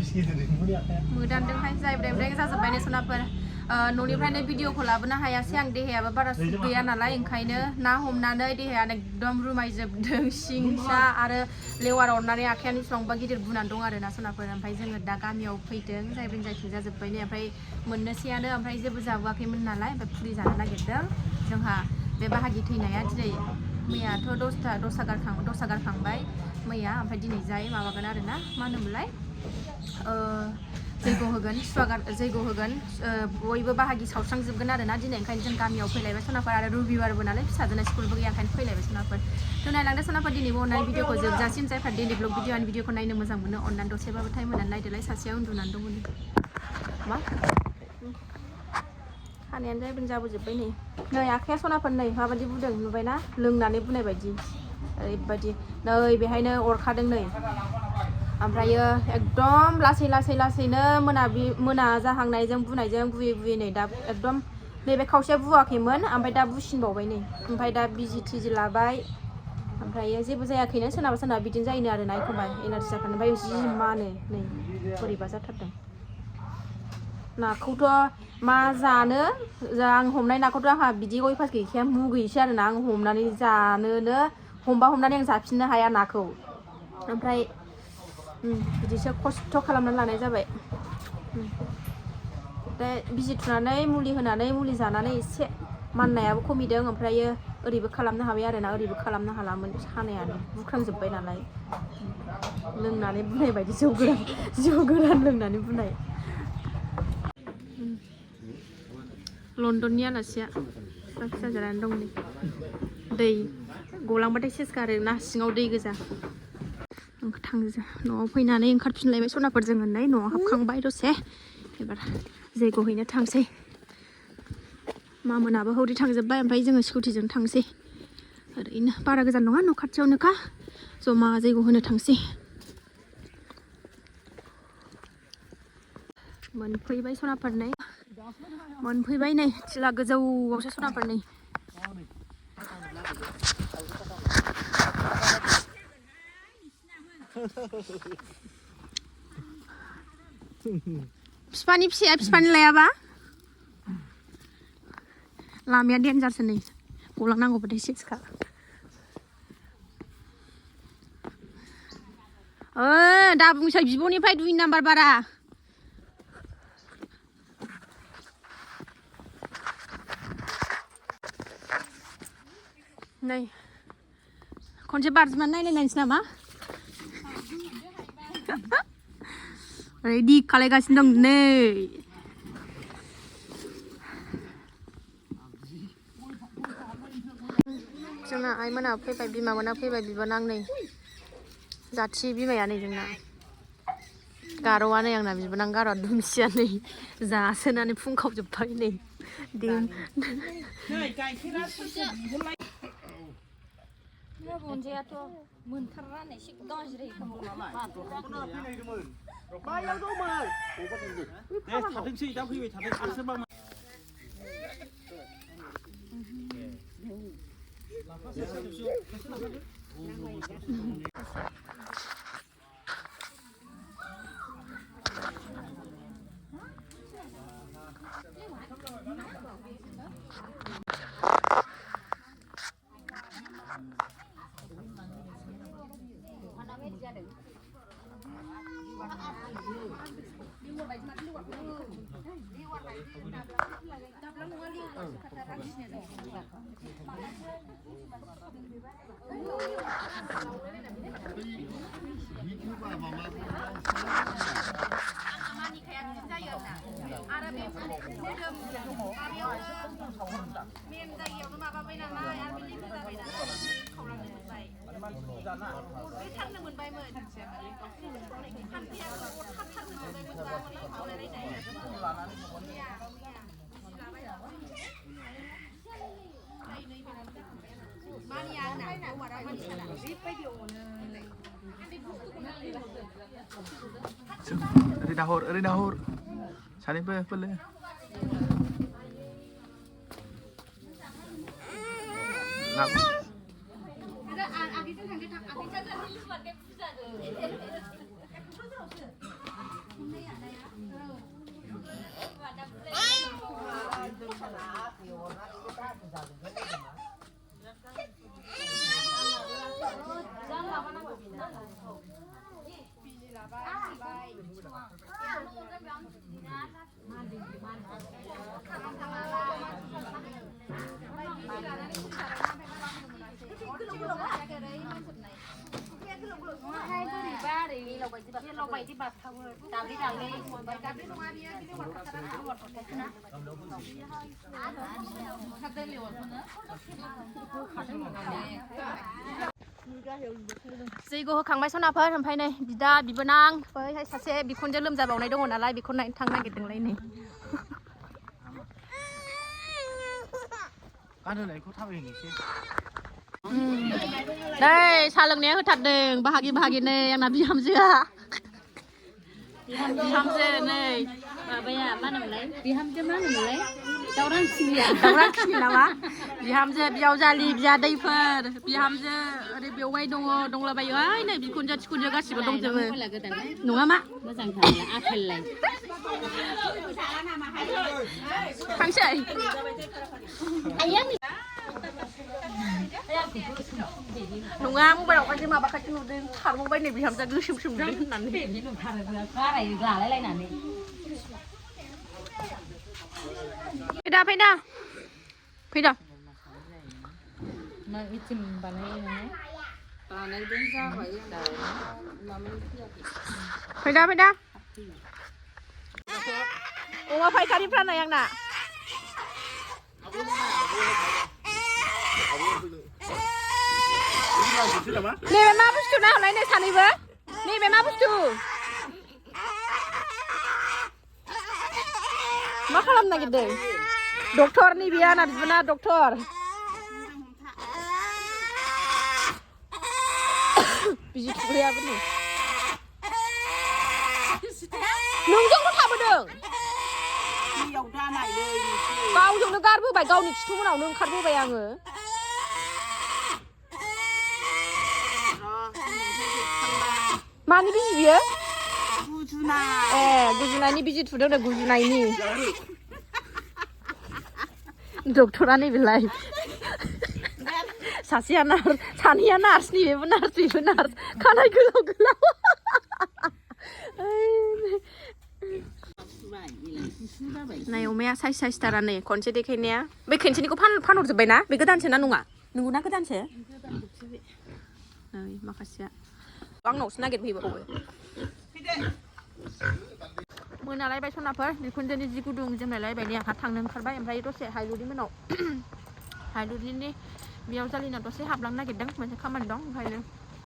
दानदोंहाय जाय ब्रें जाजोब्बाय ने सनाफोर न'निफ्रायनो भिडिअखौ लाबोनो हायासै आं देहायाबो बारा गैया नालाय ओंखायनो ना हमनानै देहायानो एकदम रुमायजोबदों सिंसा आरो लेवार अरनानै आखायानो बेसेबांबा गिदिर बुनानै दं आरो ना सनाफोर ओमफ्राय जोङो दा गामियाव फैदों जायब्रें जायथिं जाजोब्बाय ने ओमफ्राय मोननोसैयानो ओमफ्राय जेबो जाबोआखैमोन नालाय ओमफ्राय फुरि जानो नागिरदों जोंहा बे बाहागि थैनाया दिनै मैयाथ' दसा गारखांबाय मैया ओमफ्राय दिनै जाय माबागोन आरो ना मा होनोमोनलाय जैग' होगोन जैग' होगोन बयबो बाहागि सावस्रांजोबगोन आरो ना दिनै ओंखायनो जों गामियाव फैलायबाय सनाफोर आरो रबिबारबो नालाय फिसाजोना स्कुलबो गैया ओंखायनो फैलायबाय सनाफोर थ' नायलांदो सनाफोर दिनैबो अननानै भिडिअखौ जोबजासिम जायफ्रा डेलि ब्लग भिडिअ भिडिअखौ नायनो मोजां मोनो अननानै दसेबाबो टाइम होनानै नायदोलाय सासेया उन्दुनानै दङ मा खानायानो जायब्रें जाबोजोब्बाय नै आखाइया सनाफोर नै माबायदि बुदों नुबायना लोंनानै बुनाय बायदि ओरैबायदि नै बेहायनो अरखादों नै ओमफ्रायो एकदम लासैनो मोना जाहांनायजों बुनायजों बुयै नै दा एकदम नैबे खावसेया बुवाखैमोन ओमफ्राय दा बुसिनबावबाय नै ओमफ्राय दा बिजि थिजि लाबाय ओमफ्रायो जेबो जायाखैनो सोरनाबा बिदिनो जायोनो आरो ना एखमबा एलार्जि जाखानो ओमफ्राय जि मानो नै बोरैबा जाथारदों नाखौथ' मा जानो आं हमनाय नाखौथ' आंहा बिदि अयभास गैखाया मुगैयोसो आरो ना आं हमनानै जानोनो हमनानै आं जाफिननो हाया नाखौ ओमफ्राय बिदिसो खस्थ' खालामनानै लानाय जाबाय दा बिजि थुनानै मुलि होनानै मुलि जानानै एसे माननायाबो खमिदों ओमफ्रायो ओरैबो खालामनो हाबाय आरो ना ओरैबो खालामनो हालामोन सानायानो बुख्रांजोब्बाय नालाय लोंनानै बुनाय बायदि जौ गोरान लोंनानै बुनाय लन्दननि आलासिया फिसा जानानै दं नै दै गलांबाथाय सेस गारो ना सिङाव दै गोजा न'आव फैनानै ओंखारफिनलायबाय सनाफोर जोङो नै न'आव हाबखांबाय दसे एबार जैग' हैनो थांसै मामोनाबो हौरै थांजोब्बाय ओमफ्राय जोङो स्कुटिजों थांसै ओरैनो बारा गोजान नङा न' खाथियावनोखा जमा जैग' होनो थांसै मोनफैबाय सनाफोर नै मोनफैबाय नै थिला गोजौआवसो सनाफोर नै बिफानि फिसाया बिफानि लायाबा लामाया देन्जारसो नै गलांनांगौबाथाय सेसखा दा बुंसै बिब'निफ्राय 2 नाम्बार बारा नै खनसे बारजुमनानै नायलायलायनोसै नामा रेडि खालायगासिनो दं नै जोंना आइमोना फैबाय बिमामोना फैबाय बिबोनां नै जाथि बिमाया नै जोंना गार'आ नै आंना बिबोनां गार'आ दुमसिया नै जासोनानै फुंखावजोब्बाय नै रनजायाथ' मोनथारा नै एसे गाज्रि थाथोंसै दा फैबाय थाथों सोरबा ओरै दाहर सानैबो बोलो जैग' होखांबाय सनाफोर ओमफ्राय नै बिदा बिबोनां बैहाय सासे बिखुनजो लोमजाबावनाय दङ नालाय बेखौ नायनो थांनो नागिरदोंलाय नै गानहोनायखौ थाबायहैनोसै नै साहा लोंनाया होथारदों बाहागि बाहागिनो आंना बिहामजोआ बिहामजो नै माबाया मा होनोमोनलाय बिहामजो मा होनोमोनलाय दावरांसिनिया दावरांसिनि नामा बिहामजो बियावजालि बियादैफोर बिहामजो ओरै बेवाय दङ दंलाबायो ओइ नै बिखुनजो थिखुनजो गासिबो दंजोबो नङा मा मोजांथार आफेललाय थांसै नङा मबाइलावहाय माबाखासो नुदों खारबावबाय नै बिहामजोआ गोसोम सोमदों होननानै लालायलायनानै फैदा फैदा फैदा मा इटिम बानायो बानायदों जाबाय फैदा फैदा अमा फायखारिफ्रा नै आंना नैबे मा बुस्थु नाहरलाय नै सानैबो नैबे मा बुस्थु मा खालामनो नागिरदों डक्टर नैबे आंना बिबोना डक्टर बिजि थुग्रायाबो नै नोंजोंल' थाबोदों गावजोंनो गारबोबाय गावनि खिथुमोनावनो ओंखारबोबाय आङो मानि बिजि बियो गुजुनाय गुजुनायनि बिजि थुदों नो गुजुनायनि डक्टरा नैबेलाय सासेया नार्स सानैया नार्स नैबेबो नार्स बेबो नार्स खानाय गोलाव गोलाव नाय अमाया साइज साइजथारा नै खनसे देखायनाया बे खनसेनिखौ फानहरजोब्बाय ना बे गोदानसो ना नङा नंगौना गोदानसो नै माखासेया आंनावसो नागिरफैबावो मोनालायबाय सनाफोर बिखुनजोनि जि गुदुं जोमलायलायबाय नै आंहा थांनो ओंखारबाय ओमफ्राय दसे हायलुरि मोनाव हायलुरिनि बियावजालिनाव दसे हाबलांनो नागिरदों मोनसे खामानि दं ओंखायनो